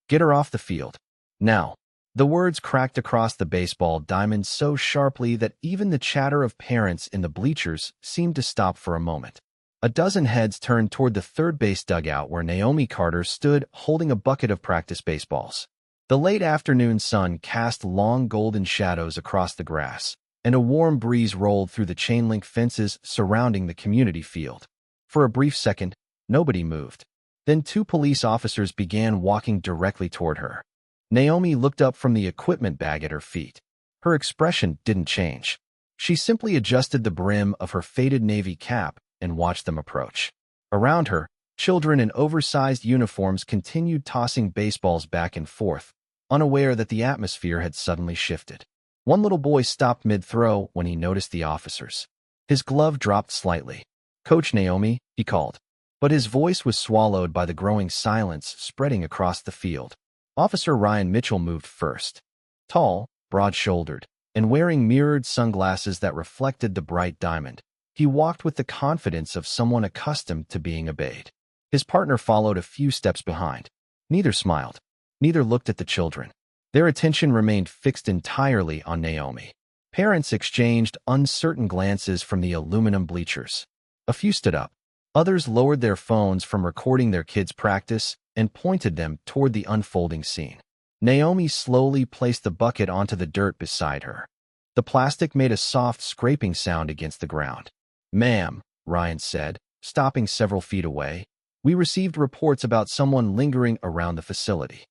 Get her off the field. Now. The words cracked across the baseball diamond so sharply that even the chatter of parents in the bleachers seemed to stop for a moment. A dozen heads turned toward the third base dugout where Naomi Carter stood holding a bucket of practice baseballs. The late afternoon sun cast long golden shadows across the grass, and a warm breeze rolled through the chain-link fences surrounding the community field. For a brief second, nobody moved. Then two police officers began walking directly toward her. Naomi looked up from the equipment bag at her feet. Her expression didn't change. She simply adjusted the brim of her faded navy cap and watched them approach. Around her, children in oversized uniforms continued tossing baseballs back and forth, unaware that the atmosphere had suddenly shifted. One little boy stopped mid-throw when he noticed the officers. His glove dropped slightly. "Coach Naomi," he called. But his voice was swallowed by the growing silence spreading across the field. Officer Ryan Mitchell moved first. Tall, broad-shouldered, and wearing mirrored sunglasses that reflected the bright diamond, he walked with the confidence of someone accustomed to being obeyed. His partner followed a few steps behind. Neither smiled. Neither looked at the children. Their attention remained fixed entirely on Naomi. Parents exchanged uncertain glances from the aluminum bleachers. A few stood up. Others lowered their phones from recording their kids' practice and pointed them toward the unfolding scene. Naomi slowly placed the bucket onto the dirt beside her. The plastic made a soft scraping sound against the ground. "Ma'am," Ryan said, stopping several feet away, "we received reports about someone lingering around the facility."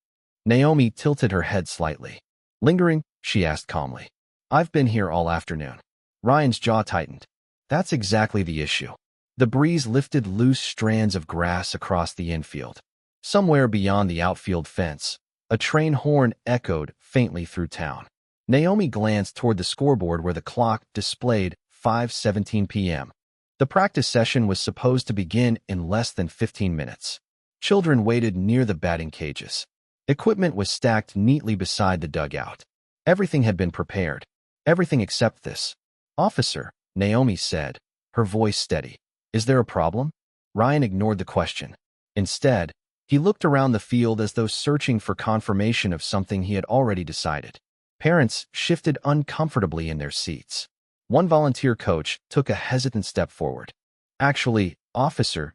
Naomi tilted her head slightly. "Lingering?" she asked calmly. "I've been here all afternoon." Ryan's jaw tightened. That's exactly the issue. The breeze lifted loose strands of grass across the infield. Somewhere beyond the outfield fence, a train horn echoed faintly through town. Naomi glanced toward the scoreboard where the clock displayed 5:17 p.m. The practice session was supposed to begin in less than 15 minutes. Children waited near the batting cages. Equipment was stacked neatly beside the dugout. Everything had been prepared. Everything except this. "Officer," Naomi said, her voice steady. "Is there a problem?" Ryan ignored the question. Instead, he looked around the field as though searching for confirmation of something he had already decided. Parents shifted uncomfortably in their seats. One volunteer coach took a hesitant step forward. "Actually, officer,"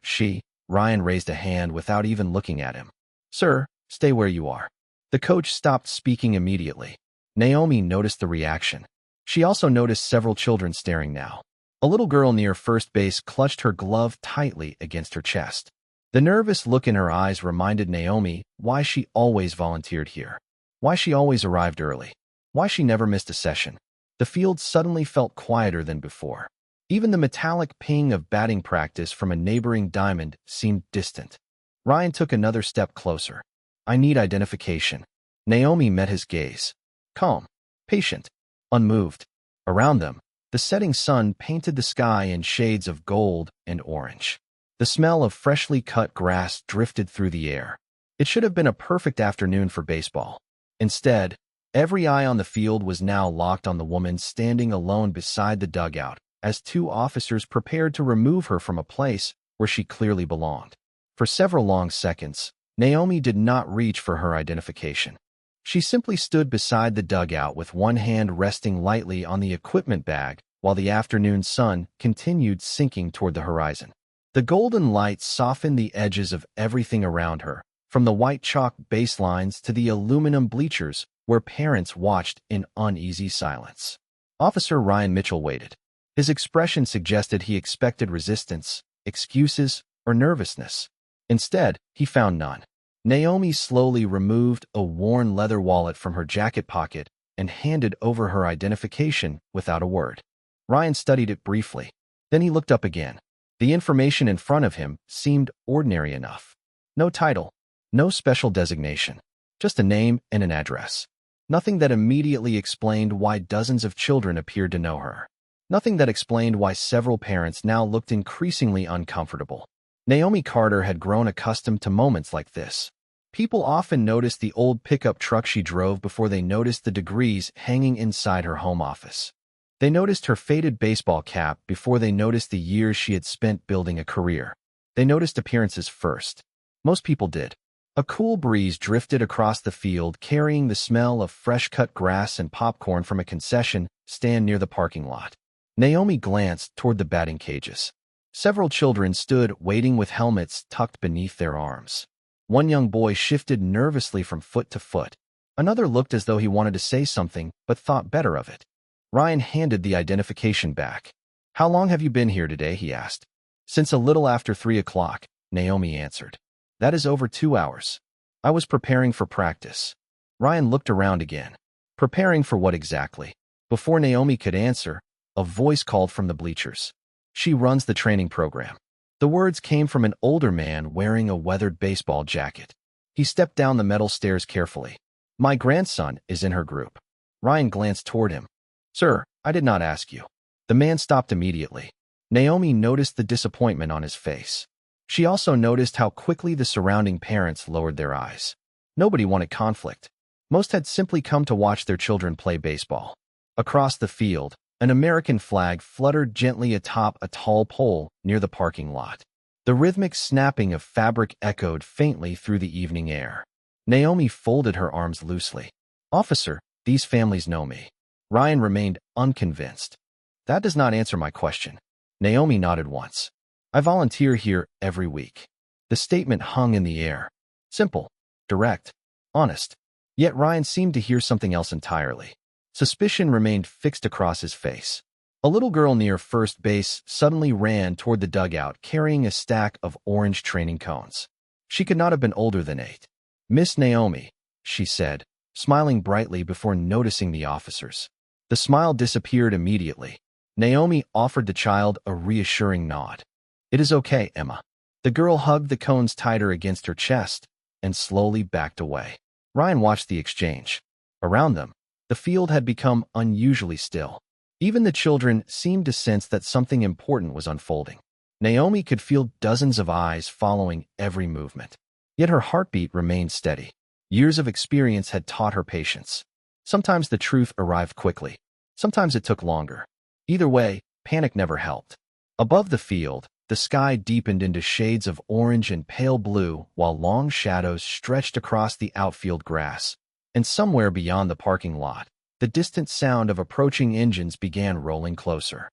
Ryan raised a hand without even looking at him. "Sir, stay where you are." The coach stopped speaking immediately. Naomi noticed the reaction. She also noticed several children staring now. A little girl near first base clutched her glove tightly against her chest. The nervous look in her eyes reminded Naomi why she always volunteered here, why she always arrived early, why she never missed a session. The field suddenly felt quieter than before. Even the metallic ping of batting practice from a neighboring diamond seemed distant. Ryan took another step closer. "I need identification." Naomi met his gaze. Calm, patient, unmoved. Around them, the setting sun painted the sky in shades of gold and orange. The smell of freshly cut grass drifted through the air. It should have been a perfect afternoon for baseball. Instead, every eye on the field was now locked on the woman standing alone beside the dugout as two officers prepared to remove her from a place where she clearly belonged. For several long seconds, Naomi did not reach for her identification. She simply stood beside the dugout with one hand resting lightly on the equipment bag while the afternoon sun continued sinking toward the horizon. The golden light softened the edges of everything around her, from the white chalk baselines to the aluminum bleachers where parents watched in uneasy silence. Officer Ryan Mitchell waited. His expression suggested he expected resistance, excuses, or nervousness. Instead, he found none. Naomi slowly removed a worn leather wallet from her jacket pocket and handed over her identification without a word. Ryan studied it briefly. Then he looked up again. The information in front of him seemed ordinary enough. No title, no special designation, just a name and an address. Nothing that immediately explained why dozens of children appeared to know her. Nothing that explained why several parents now looked increasingly uncomfortable. Naomi Carter had grown accustomed to moments like this. People often noticed the old pickup truck she drove before they noticed the degrees hanging inside her home office. They noticed her faded baseball cap before they noticed the years she had spent building a career. They noticed appearances first. Most people did. A cool breeze drifted across the field, carrying the smell of fresh-cut grass and popcorn from a concession stand near the parking lot. Naomi glanced toward the batting cages. Several children stood waiting with helmets tucked beneath their arms. One young boy shifted nervously from foot to foot. Another looked as though he wanted to say something, but thought better of it. Ryan handed the identification back. "How long have you been here today?" he asked. "Since a little after 3 o'clock, Naomi answered. "That is over 2 hours. I was preparing for practice." Ryan looked around again. Preparing for what exactly? Before Naomi could answer, a voice called from the bleachers. "She runs the training program." The words came from an older man wearing a weathered baseball jacket. He stepped down the metal stairs carefully. "My grandson is in her group." Ryan glanced toward him. "Sir, I did not ask you." The man stopped immediately. Naomi noticed the disappointment on his face. She also noticed how quickly the surrounding parents lowered their eyes. Nobody wanted conflict. Most had simply come to watch their children play baseball. Across the field, an American flag fluttered gently atop a tall pole near the parking lot. The rhythmic snapping of fabric echoed faintly through the evening air. Naomi folded her arms loosely. "Officer, these families know me." Ryan remained unconvinced. "That does not answer my question." Naomi nodded once. "I volunteer here every week." The statement hung in the air. Simple, direct, honest. Yet Ryan seemed to hear something else entirely. Suspicion remained fixed across his face. A little girl near first base suddenly ran toward the dugout carrying a stack of orange training cones. She could not have been older than 8. "Miss Naomi," she said, smiling brightly before noticing the officers. The smile disappeared immediately. Naomi offered the child a reassuring nod. "It is okay, Emma." The girl hugged the cones tighter against her chest and slowly backed away. Ryan watched the exchange. Around them, the field had become unusually still. Even the children seemed to sense that something important was unfolding. Naomi could feel dozens of eyes following every movement. Yet her heartbeat remained steady. Years of experience had taught her patience. Sometimes the truth arrived quickly. Sometimes it took longer. Either way, panic never helped. Above the field, the sky deepened into shades of orange and pale blue while long shadows stretched across the outfield grass. And somewhere beyond the parking lot, the distant sound of approaching engines began rolling closer.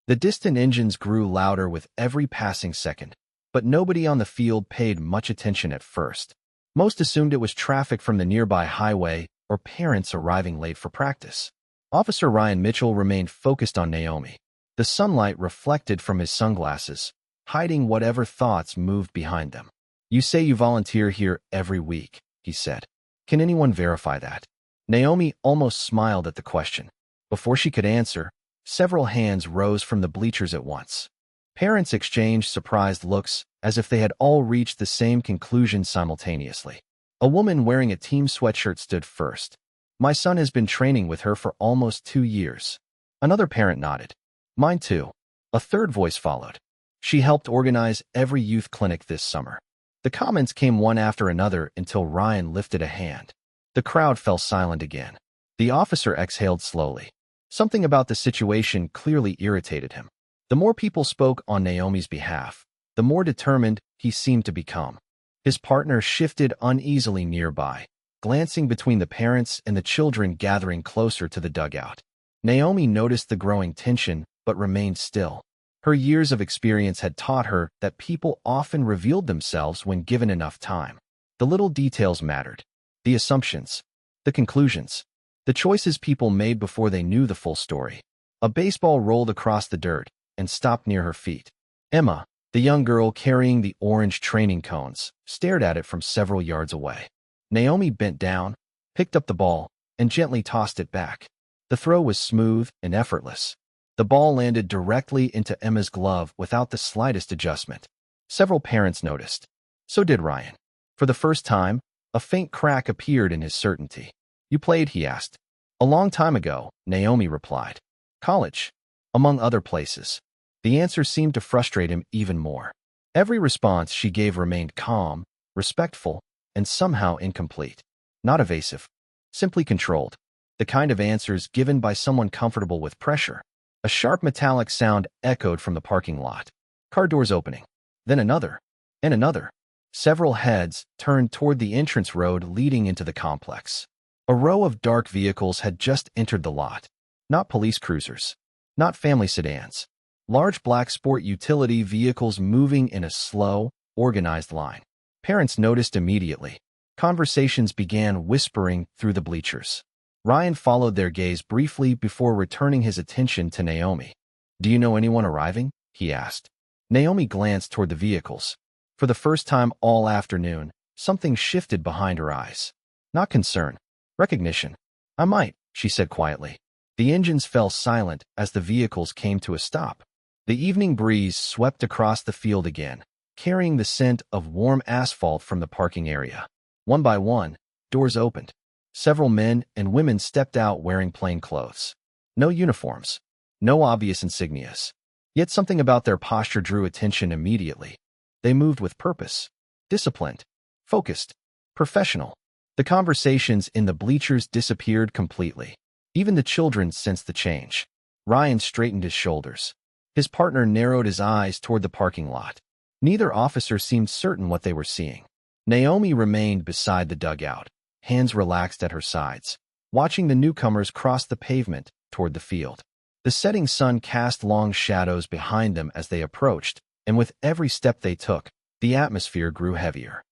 The distant engines grew louder with every passing second, but nobody on the field paid much attention at first. Most assumed it was traffic from the nearby highway or parents arriving late for practice. Officer Ryan Mitchell remained focused on Naomi. The sunlight reflected from his sunglasses, hiding whatever thoughts moved behind them. "You say you volunteer here every week," he said. "Can anyone verify that?" Naomi almost smiled at the question. Before she could answer, several hands rose from the bleachers at once. Parents exchanged surprised looks as if they had all reached the same conclusion simultaneously. A woman wearing a team sweatshirt stood first. "My son has been training with her for almost 2 years." Another parent nodded. "Mine too." A third voice followed. "She helped organize every youth clinic this summer." The comments came one after another until Ryan lifted a hand. The crowd fell silent again. The officer exhaled slowly. Something about the situation clearly irritated him. The more people spoke on Naomi's behalf, the more determined he seemed to become. His partner shifted uneasily nearby, glancing between the parents and the children gathering closer to the dugout. Naomi noticed the growing tension but remained still. Her years of experience had taught her that people often revealed themselves when given enough time. The little details mattered. The assumptions, the conclusions, the choices people made before they knew the full story. A baseball rolled across the dirt and stopped near her feet. Emma, the young girl carrying the orange training cones, stared at it from several yards away. Naomi bent down, picked up the ball, and gently tossed it back. The throw was smooth and effortless. The ball landed directly into Emma's glove without the slightest adjustment. Several parents noticed. So did Ryan. For the first time, a faint crack appeared in his certainty. "You played?" he asked. "A long time ago," Naomi replied. "College, among other places." The answer seemed to frustrate him even more. Every response she gave remained calm, respectful, and somehow incomplete. Not evasive, simply controlled. The kind of answers given by someone comfortable with pressure. A sharp metallic sound echoed from the parking lot. Car doors opening. Then another. And another. Several heads turned toward the entrance road leading into the complex. A row of dark vehicles had just entered the lot. Not police cruisers. Not family sedans. Large black sport utility vehicles moving in a slow, organized line. Parents noticed immediately. Conversations began whispering through the bleachers. Ryan followed their gaze briefly before returning his attention to Naomi. "Do you know anyone arriving?" he asked. Naomi glanced toward the vehicles. For the first time all afternoon, something shifted behind her eyes. Not concern. Recognition. "I might," she said quietly. The engines fell silent as the vehicles came to a stop. The evening breeze swept across the field again, carrying the scent of warm asphalt from the parking area. One by one, doors opened. Several men and women stepped out wearing plain clothes. No uniforms. No obvious insignias. Yet something about their posture drew attention immediately. They moved with purpose. Disciplined. Focused. Professional. The conversations in the bleachers disappeared completely. Even the children sensed the change. Ryan straightened his shoulders. His partner narrowed his eyes toward the parking lot. Neither officer seemed certain what they were seeing. Naomi remained beside the dugout, hands relaxed at her sides, watching the newcomers cross the pavement toward the field. The setting sun cast long shadows behind them as they approached, and with every step they took, the atmosphere grew heavier.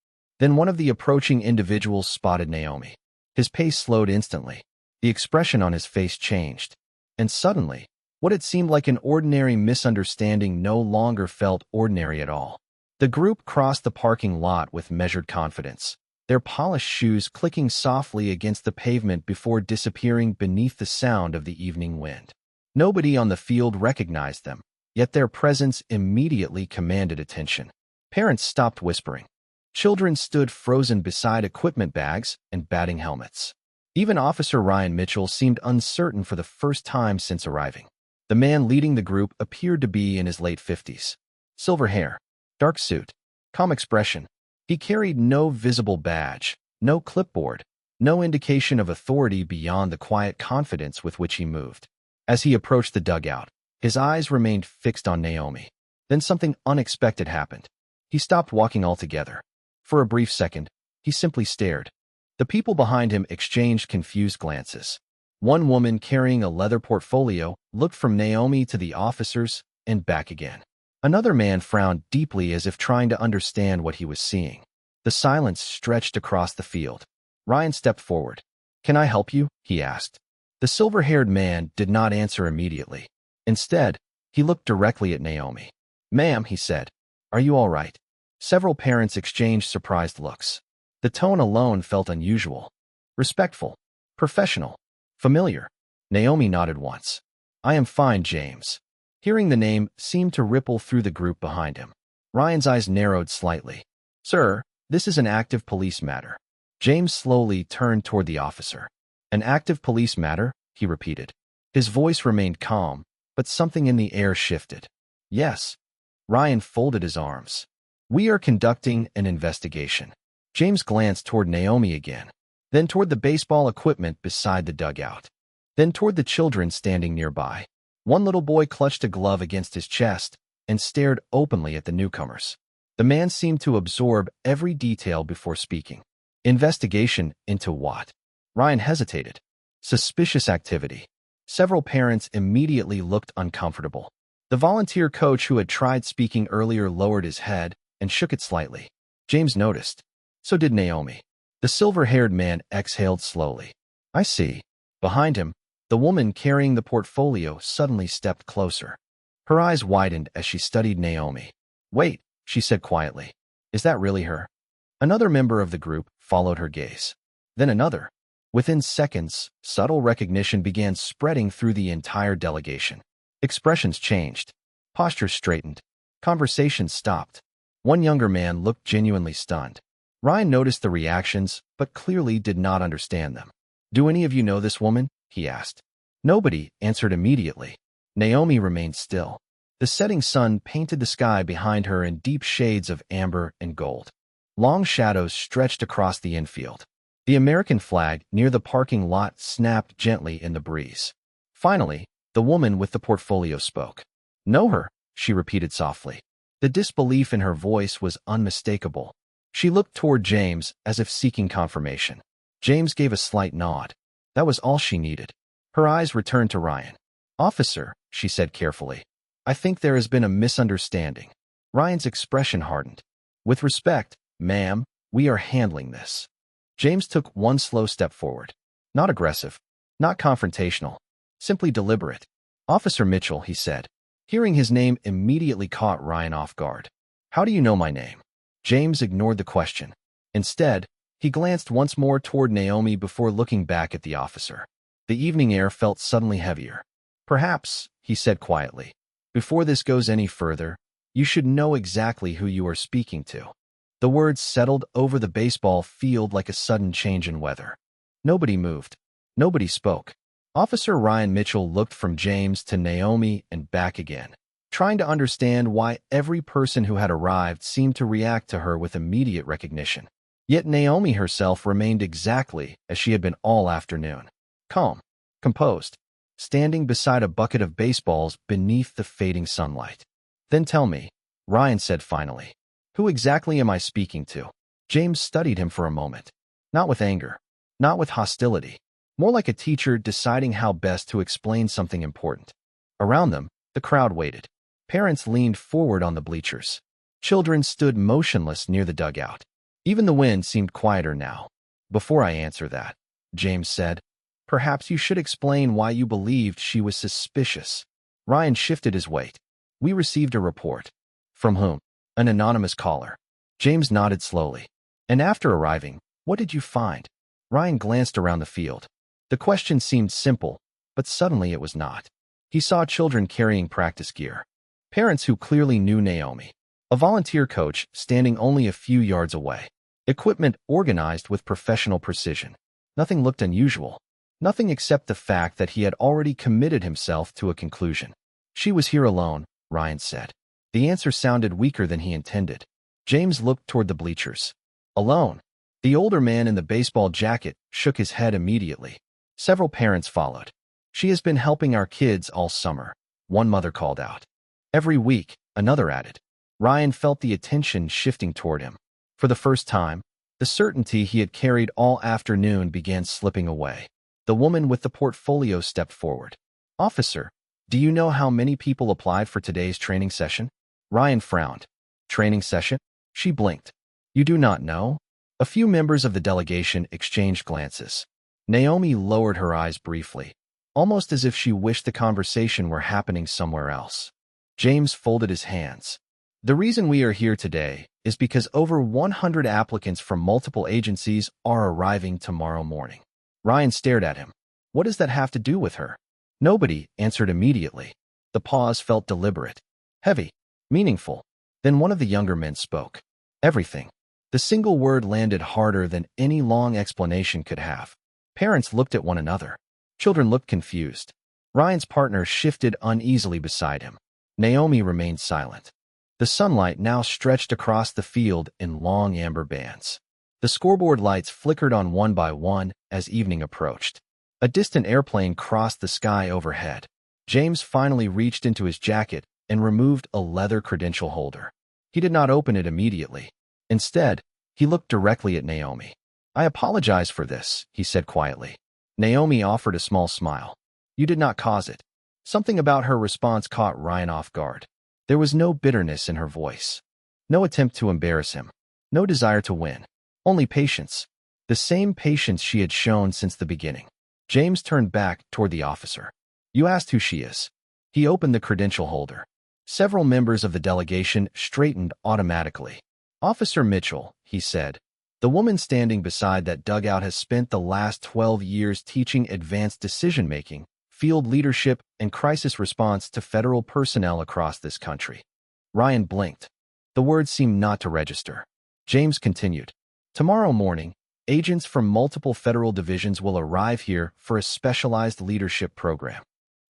Then one of the approaching individuals spotted Naomi. His pace slowed instantly. The expression on his face changed. And suddenly, what had seemed like an ordinary misunderstanding no longer felt ordinary at all. The group crossed the parking lot with measured confidence, their polished shoes clicking softly against the pavement before disappearing beneath the sound of the evening wind. Nobody on the field recognized them, yet their presence immediately commanded attention. Parents stopped whispering. Children stood frozen beside equipment bags and batting helmets. Even Officer Ryan Mitchell seemed uncertain for the first time since arriving. The man leading the group appeared to be in his late 50s. Silver hair, dark suit, calm expression. He carried no visible badge, no clipboard, no indication of authority beyond the quiet confidence with which he moved. As he approached the dugout, his eyes remained fixed on Naomi. Then something unexpected happened. He stopped walking altogether. For a brief second, he simply stared. The people behind him exchanged confused glances. One woman carrying a leather portfolio looked from Naomi to the officers and back again. Another man frowned deeply as if trying to understand what he was seeing. The silence stretched across the field. Ryan stepped forward. "Can I help you?" he asked. The silver-haired man did not answer immediately. Instead, he looked directly at Naomi. "Ma'am," he said, "are you all right?" Several parents exchanged surprised looks. The tone alone felt unusual. Respectful. Professional. Familiar. Naomi nodded once. "I am fine, James." Hearing the name seemed to ripple through the group behind him. Ryan's eyes narrowed slightly. "Sir, this is an active police matter." James slowly turned toward the officer. "An active police matter?" he repeated. His voice remained calm, but something in the air shifted. "Yes." Ryan folded his arms. "We are conducting an investigation." James glanced toward Naomi again, then toward the baseball equipment beside the dugout, then toward the children standing nearby. One little boy clutched a glove against his chest and stared openly at the newcomers. The man seemed to absorb every detail before speaking. Investigation into what? Ryan hesitated. Suspicious activity. Several parents immediately looked uncomfortable. The volunteer coach who had tried speaking earlier lowered his head and shook it slightly. James noticed. So did Naomi. The silver-haired man exhaled slowly. "I see." Behind him, the woman carrying the portfolio suddenly stepped closer. Her eyes widened as she studied Naomi. "Wait," she said quietly. "Is that really her?" Another member of the group followed her gaze. Then another. Within seconds, subtle recognition began spreading through the entire delegation. Expressions changed. Postures straightened. Conversations stopped. One younger man looked genuinely stunned. Ryan noticed the reactions, but clearly did not understand them. "Do any of you know this woman?" he asked. Nobody answered immediately. Naomi remained still. The setting sun painted the sky behind her in deep shades of amber and gold. Long shadows stretched across the infield. The American flag near the parking lot snapped gently in the breeze. Finally, the woman with the portfolio spoke. "Know her," she repeated softly. The disbelief in her voice was unmistakable. She looked toward James as if seeking confirmation. James gave a slight nod. That was all she needed. Her eyes returned to Ryan. "Officer," she said carefully, "I think there has been a misunderstanding." Ryan's expression hardened. "With respect, ma'am, we are handling this." James took one slow step forward. Not aggressive, not confrontational, simply deliberate. "Officer Mitchell," he said. Hearing his name immediately caught Ryan off guard. "How do you know my name?" James ignored the question. Instead, he glanced once more toward Naomi before looking back at the officer. The evening air felt suddenly heavier. "Perhaps," he said quietly, "before this goes any further, you should know exactly who you are speaking to." The words settled over the baseball field like a sudden change in weather. Nobody moved. Nobody spoke. Officer Ryan Mitchell looked from James to Naomi and back again, trying to understand why every person who had arrived seemed to react to her with immediate recognition. Yet Naomi herself remained exactly as she had been all afternoon. Calm, composed, standing beside a bucket of baseballs beneath the fading sunlight. "Then tell me," Ryan said finally, "who exactly am I speaking to?" James studied him for a moment. Not with anger, not with hostility, more like a teacher deciding how best to explain something important. Around them, the crowd waited. Parents leaned forward on the bleachers. Children stood motionless near the dugout. Even the wind seemed quieter now. "Before I answer that," James said, "perhaps you should explain why you believed she was suspicious." Ryan shifted his weight. "We received a report." "From whom?" "An anonymous caller." James nodded slowly. "And after arriving, what did you find?" Ryan glanced around the field. The question seemed simple, but suddenly it was not. He saw children carrying practice gear. Parents who clearly knew Naomi. A volunteer coach standing only a few yards away. Equipment organized with professional precision. Nothing looked unusual. Nothing except the fact that he had already committed himself to a conclusion. "She was here alone," Ryan said. The answer sounded weaker than he intended. James looked toward the bleachers. "Alone?" The older man in the baseball jacket shook his head immediately. Several parents followed. "She has been helping our kids all summer," one mother called out. "Every week," another added. Ryan felt the attention shifting toward him. For the first time, the certainty he had carried all afternoon began slipping away. The woman with the portfolio stepped forward. "Officer, do you know how many people applied for today's training session?" Ryan frowned. "Training session?" She blinked. "You do not know?" A few members of the delegation exchanged glances. Naomi lowered her eyes briefly, almost as if she wished the conversation were happening somewhere else. James folded his hands. "The reason we are here today is because over 100 applicants from multiple agencies are arriving tomorrow morning." Ryan stared at him. "What does that have to do with her?" Nobody answered immediately. The pause felt deliberate, heavy, meaningful. Then one of the younger men spoke. "Everything." The single word landed harder than any long explanation could have. Parents looked at one another. Children looked confused. Ryan's partner shifted uneasily beside him. Naomi remained silent. The sunlight now stretched across the field in long amber bands. The scoreboard lights flickered on one by one as evening approached. A distant airplane crossed the sky overhead. James finally reached into his jacket and removed a leather credential holder. He did not open it immediately. Instead, he looked directly at Naomi. "I apologize for this," he said quietly. Naomi offered a small smile. "You did not cause it." Something about her response caught Ryan off guard. There was no bitterness in her voice. No attempt to embarrass him. No desire to win. Only patience. The same patience she had shown since the beginning. James turned back toward the officer. "You asked who she is." He opened the credential holder. Several members of the delegation straightened automatically. "Officer Mitchell," he said. "The woman standing beside that dugout has spent the last 12 years teaching advanced decision-making, field leadership, and crisis response to federal personnel across this country." Ryan blinked. The words seemed not to register. James continued. "Tomorrow morning, agents from multiple federal divisions will arrive here for a specialized leadership program."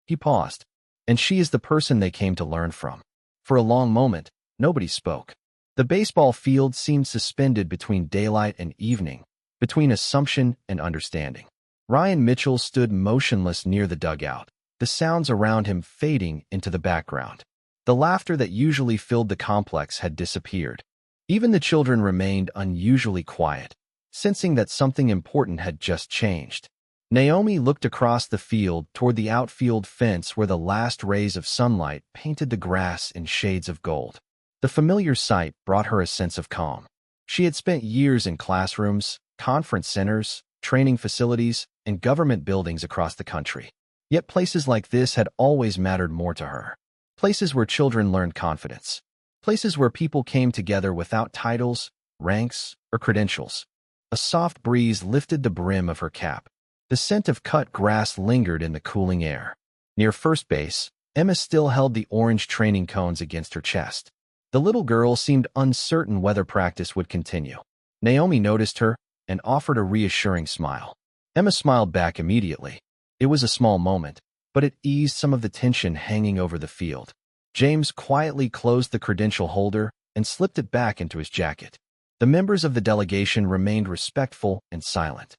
He paused. "And she is the person they came to learn from." For a long moment, nobody spoke. The baseball field seemed suspended between daylight and evening, between assumption and understanding. Ryan Mitchell stood motionless near the dugout, the sounds around him fading into the background. The laughter that usually filled the complex had disappeared. Even the children remained unusually quiet, sensing that something important had just changed. Naomi looked across the field toward the outfield fence where the last rays of sunlight painted the grass in shades of gold. The familiar sight brought her a sense of calm. She had spent years in classrooms, conference centers, training facilities, and government buildings across the country. Yet places like this had always mattered more to her. Places where children learned confidence. Places where people came together without titles, ranks, or credentials. A soft breeze lifted the brim of her cap. The scent of cut grass lingered in the cooling air. Near first base, Emma still held the orange training cones against her chest. The little girl seemed uncertain whether practice would continue. Naomi noticed her and offered a reassuring smile. Emma smiled back immediately. It was a small moment, but it eased some of the tension hanging over the field. James quietly closed the credential holder and slipped it back into his jacket. The members of the delegation remained respectful and silent.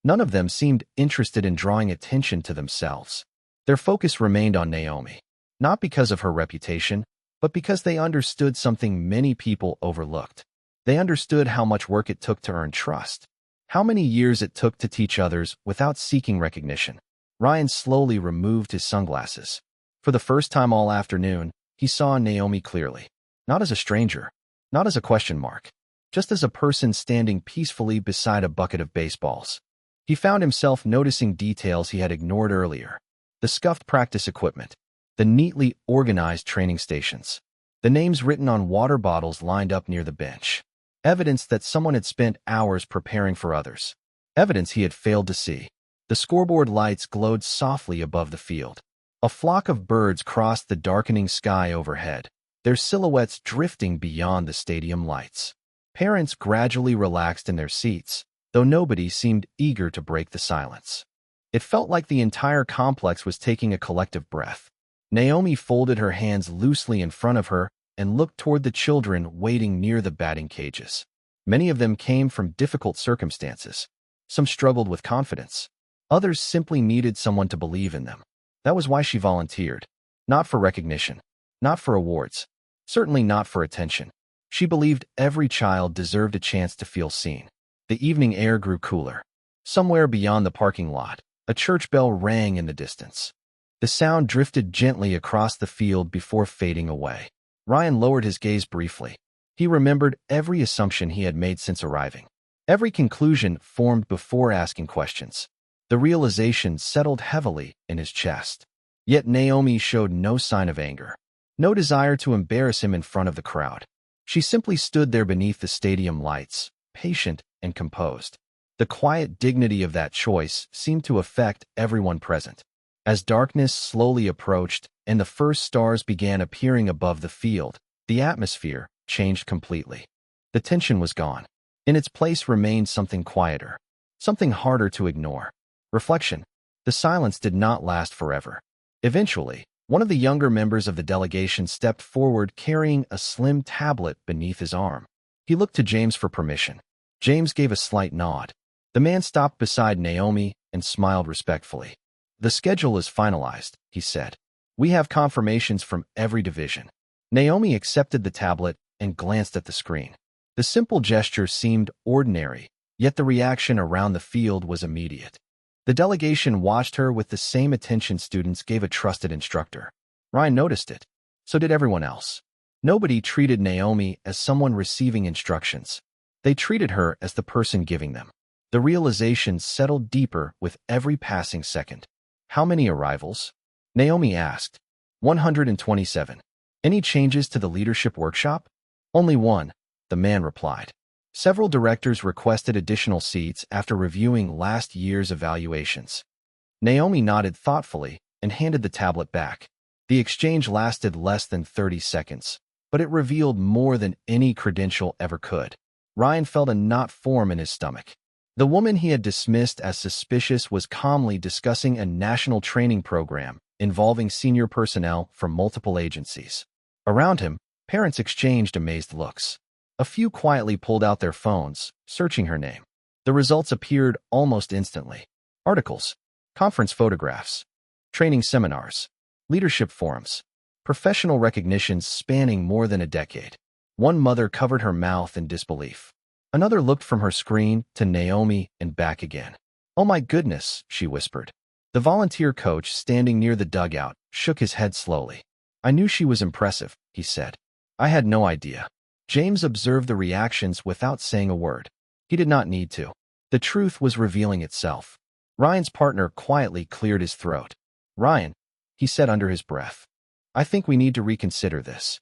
None of them seemed interested in drawing attention to themselves. Their focus remained on Naomi, not because of her reputation, but because they understood something many people overlooked. They understood how much work it took to earn trust, how many years it took to teach others without seeking recognition. Ryan slowly removed his sunglasses. For the first time all afternoon, he saw Naomi clearly. Not as a stranger, not as a question mark, just as a person standing peacefully beside a bucket of baseballs. He found himself noticing details he had ignored earlier. The scuffed practice equipment, the neatly organized training stations, the names written on water bottles lined up near the bench. Evidence that someone had spent hours preparing for others. Evidence he had failed to see. The scoreboard lights glowed softly above the field. A flock of birds crossed the darkening sky overhead, their silhouettes drifting beyond the stadium lights. Parents gradually relaxed in their seats, though nobody seemed eager to break the silence. It felt like the entire complex was taking a collective breath. Naomi folded her hands loosely in front of her and looked toward the children waiting near the batting cages. Many of them came from difficult circumstances. Some struggled with confidence. Others simply needed someone to believe in them. That was why she volunteered. Not for recognition. Not for awards. Certainly not for attention. She believed every child deserved a chance to feel seen. The evening air grew cooler. Somewhere beyond the parking lot, a church bell rang in the distance. The sound drifted gently across the field before fading away. Ryan lowered his gaze briefly. He remembered every assumption he had made since arriving. Every conclusion formed before asking questions. The realization settled heavily in his chest. Yet Naomi showed no sign of anger, no desire to embarrass him in front of the crowd. She simply stood there beneath the stadium lights, patient and composed. The quiet dignity of that choice seemed to affect everyone present. As darkness slowly approached and the first stars began appearing above the field, the atmosphere changed completely. The tension was gone. In its place remained something quieter, something harder to ignore. Reflection. The silence did not last forever. Eventually, one of the younger members of the delegation stepped forward carrying a slim tablet beneath his arm. He looked to James for permission. James gave a slight nod. The man stopped beside Naomi and smiled respectfully. "The schedule is finalized," he said. "We have confirmations from every division." Naomi accepted the tablet and glanced at the screen. The simple gesture seemed ordinary, yet the reaction around the field was immediate. The delegation watched her with the same attention students gave a trusted instructor. Ryan noticed it. So did everyone else. Nobody treated Naomi as someone receiving instructions. They treated her as the person giving them. The realization settled deeper with every passing second. "How many arrivals?" Naomi asked. 127. "Any changes to the leadership workshop?" "Only one," the man replied. Several directors requested additional seats after reviewing last year's evaluations. Naomi nodded thoughtfully and handed the tablet back. The exchange lasted less than 30 seconds, but it revealed more than any credential ever could. Ryan felt a knot form in his stomach. The woman he had dismissed as suspicious was calmly discussing a national training program involving senior personnel from multiple agencies. Around him, parents exchanged amazed looks. A few quietly pulled out their phones, searching her name. The results appeared almost instantly. Articles, conference photographs, training seminars, leadership forums, professional recognitions spanning more than a decade. One mother covered her mouth in disbelief. Another looked from her screen to Naomi and back again. "Oh my goodness," she whispered. The volunteer coach, standing near the dugout, shook his head slowly. "I knew she was impressive," he said. "I had no idea." James observed the reactions without saying a word. He did not need to. The truth was revealing itself. Ryan's partner quietly cleared his throat. "Ryan," he said under his breath, "I think we need to reconsider this."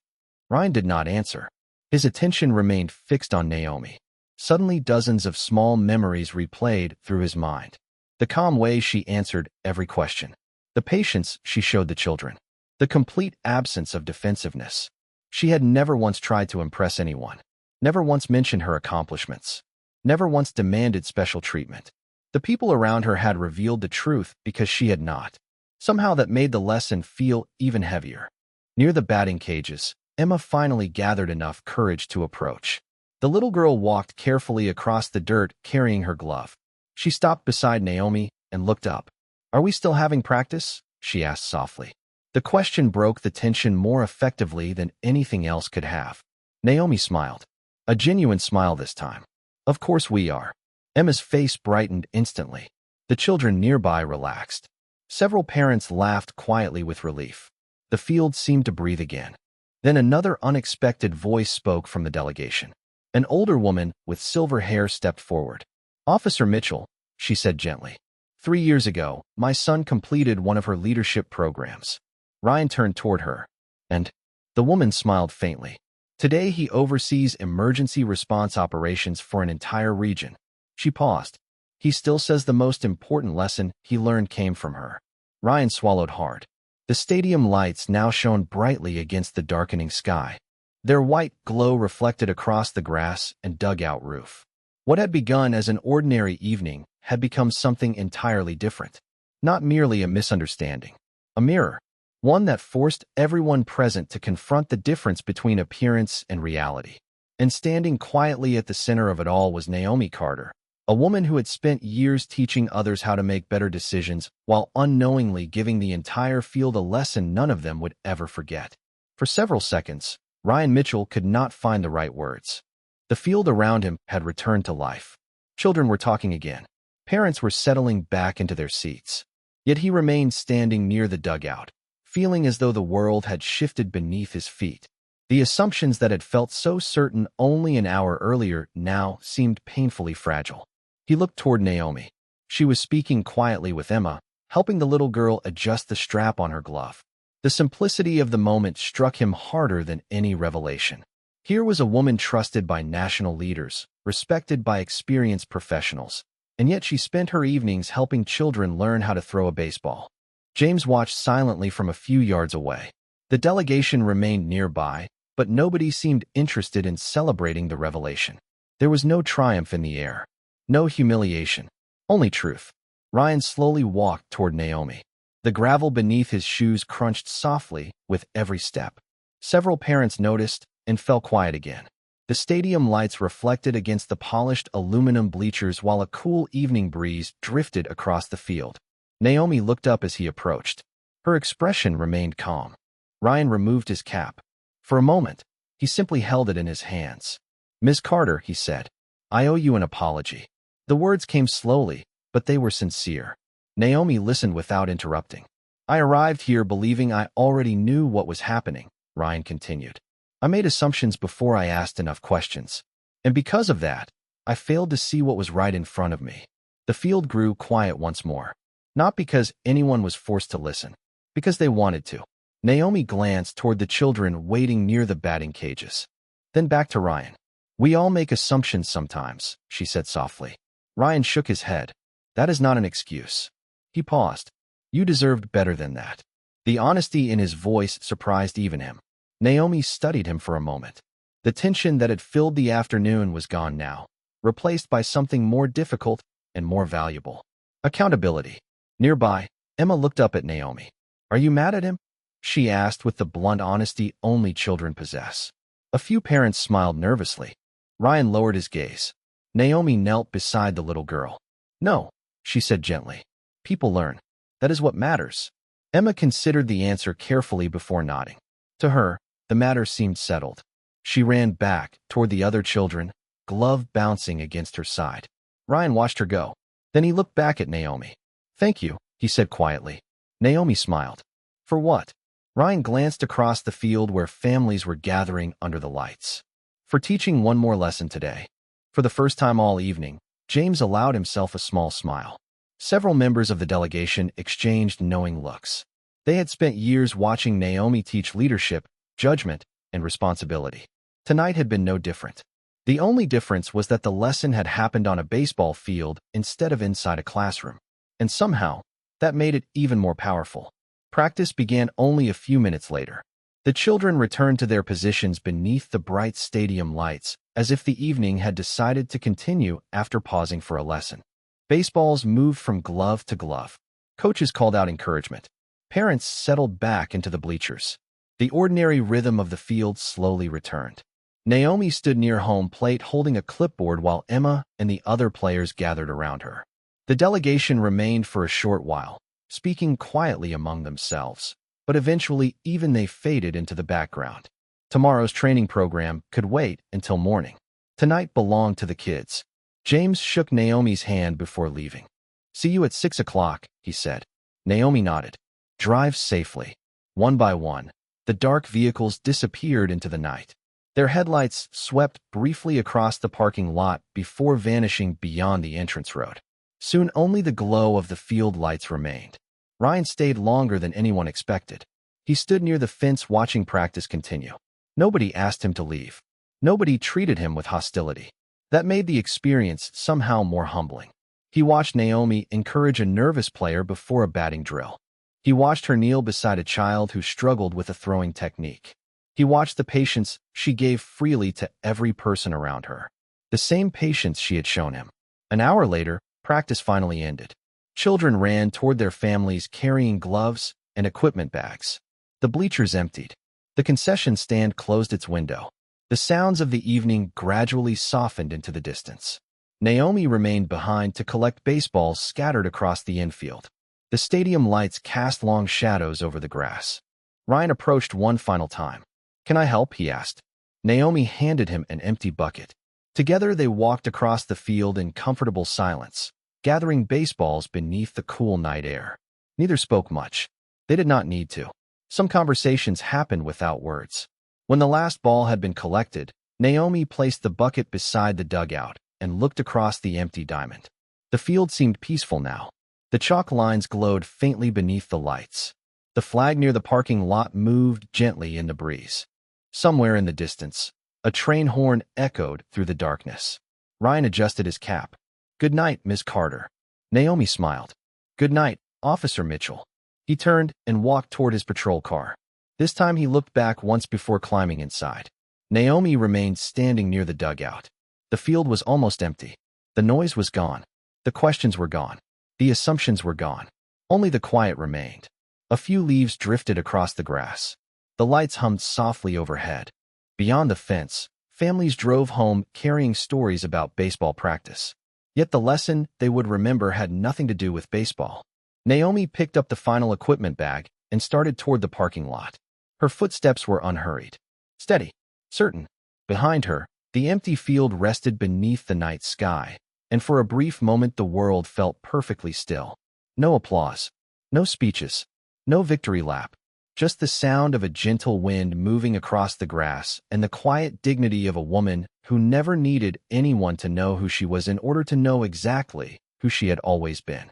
Ryan did not answer. His attention remained fixed on Naomi. Suddenly, dozens of small memories replayed through his mind. The calm way she answered every question. The patience she showed the children. The complete absence of defensiveness. She had never once tried to impress anyone. Never once mentioned her accomplishments. Never once demanded special treatment. The people around her had revealed the truth because she had not. Somehow that made the lesson feel even heavier. Near the batting cages, Emma finally gathered enough courage to approach. The little girl walked carefully across the dirt carrying her glove. She stopped beside Naomi and looked up. "Are we still having practice?" she asked softly. The question broke the tension more effectively than anything else could have. Naomi smiled. A genuine smile this time. "Of course we are." Emma's face brightened instantly. The children nearby relaxed. Several parents laughed quietly with relief. The field seemed to breathe again. Then another unexpected voice spoke from the delegation. An older woman with silver hair stepped forward. "Officer Mitchell," she said gently. 3 years ago, my son completed one of her leadership programs." Ryan turned toward her. "And?" The woman smiled faintly. "Today he oversees emergency response operations for an entire region." She paused. "He still says the most important lesson he learned came from her." Ryan swallowed hard. The stadium lights now shone brightly against the darkening sky. Their white glow reflected across the grass and dugout roof. What had begun as an ordinary evening had become something entirely different. Not merely a misunderstanding. A mirror. One that forced everyone present to confront the difference between appearance and reality. And standing quietly at the center of it all was Naomi Carter, a woman who had spent years teaching others how to make better decisions while unknowingly giving the entire field a lesson none of them would ever forget. For several seconds, Ryan Mitchell could not find the right words. The field around him had returned to life. Children were talking again. Parents were settling back into their seats. Yet he remained standing near the dugout, feeling as though the world had shifted beneath his feet. The assumptions that had felt so certain only an hour earlier now seemed painfully fragile. He looked toward Naomi. She was speaking quietly with Emma, helping the little girl adjust the strap on her glove. The simplicity of the moment struck him harder than any revelation. Here was a woman trusted by national leaders, respected by experienced professionals, and yet she spent her evenings helping children learn how to throw a baseball. James watched silently from a few yards away. The delegation remained nearby, but nobody seemed interested in celebrating the revelation. There was no triumph in the air, no humiliation, only truth. Ryan slowly walked toward Naomi. The gravel beneath his shoes crunched softly with every step. Several parents noticed and fell quiet again. The stadium lights reflected against the polished aluminum bleachers while a cool evening breeze drifted across the field. Naomi looked up as he approached. Her expression remained calm. Ryan removed his cap. For a moment, he simply held it in his hands. "Ms. Carter," he said, "I owe you an apology." The words came slowly, but they were sincere. Naomi listened without interrupting. "I arrived here believing I already knew what was happening," Ryan continued. "I made assumptions before I asked enough questions. And because of that, I failed to see what was right in front of me." The field grew quiet once more. Not because anyone was forced to listen, because they wanted to. Naomi glanced toward the children waiting near the batting cages. Then back to Ryan. "We all make assumptions sometimes," she said softly. Ryan shook his head. "That is not an excuse." He paused. "You deserved better than that." The honesty in his voice surprised even him. Naomi studied him for a moment. The tension that had filled the afternoon was gone now, replaced by something more difficult and more valuable. Accountability. Nearby, Emma looked up at Naomi. "Are you mad at him?" she asked with the blunt honesty only children possess. A few parents smiled nervously. Ryan lowered his gaze. Naomi knelt beside the little girl. "No," she said gently. "People learn. That is what matters." Emma considered the answer carefully before nodding. To her, the matter seemed settled. She ran back toward the other children, glove bouncing against her side. Ryan watched her go. Then he looked back at Naomi. "Thank you," he said quietly. Naomi smiled. "For what?" Ryan glanced across the field where families were gathering under the lights. "For teaching one more lesson today." For the first time all evening, James allowed himself a small smile. Several members of the delegation exchanged knowing looks. They had spent years watching Naomi teach leadership, judgment, and responsibility. Tonight had been no different. The only difference was that the lesson had happened on a baseball field instead of inside a classroom. And somehow, that made it even more powerful. Practice began only a few minutes later. The children returned to their positions beneath the bright stadium lights, as if the evening had decided to continue after pausing for a lesson. Baseballs moved from glove to glove. Coaches called out encouragement. Parents settled back into the bleachers. The ordinary rhythm of the field slowly returned. Naomi stood near home plate holding a clipboard while Emma and the other players gathered around her. The delegation remained for a short while, speaking quietly among themselves, but eventually even they faded into the background. Tomorrow's training program could wait until morning. Tonight belonged to the kids. James shook Naomi's hand before leaving. "See you at 6 o'clock, he said. Naomi nodded. "Drive safely." One by one, the dark vehicles disappeared into the night. Their headlights swept briefly across the parking lot before vanishing beyond the entrance road. Soon only the glow of the field lights remained. Ryan stayed longer than anyone expected. He stood near the fence watching practice continue. Nobody asked him to leave. Nobody treated him with hostility. That made the experience somehow more humbling. He watched Naomi encourage a nervous player before a batting drill. He watched her kneel beside a child who struggled with a throwing technique. He watched the patience she gave freely to every person around her. The same patience she had shown him. An hour later, practice finally ended. Children ran toward their families carrying gloves and equipment bags. The bleachers emptied. The concession stand closed its window. The sounds of the evening gradually softened into the distance. Naomi remained behind to collect baseballs scattered across the infield. The stadium lights cast long shadows over the grass. Ryan approached one final time. "Can I help?" he asked. Naomi handed him an empty bucket. Together they walked across the field in comfortable silence, gathering baseballs beneath the cool night air. Neither spoke much. They did not need to. Some conversations happened without words. When the last ball had been collected, Naomi placed the bucket beside the dugout and looked across the empty diamond. The field seemed peaceful now. The chalk lines glowed faintly beneath the lights. The flag near the parking lot moved gently in the breeze. Somewhere in the distance, a train horn echoed through the darkness. Ryan adjusted his cap. "Good night, Miss Carter." Naomi smiled. "Good night, Officer Mitchell." He turned and walked toward his patrol car. This time he looked back once before climbing inside. Naomi remained standing near the dugout. The field was almost empty. The noise was gone. The questions were gone. The assumptions were gone. Only the quiet remained. A few leaves drifted across the grass. The lights hummed softly overhead. Beyond the fence, families drove home carrying stories about baseball practice. Yet the lesson they would remember had nothing to do with baseball. Naomi picked up the final equipment bag and started toward the parking lot. Her footsteps were unhurried. Steady. Certain. Behind her, the empty field rested beneath the night sky, and for a brief moment the world felt perfectly still. No applause. No speeches. No victory lap. Just the sound of a gentle wind moving across the grass and the quiet dignity of a woman who never needed anyone to know who she was in order to know exactly who she had always been.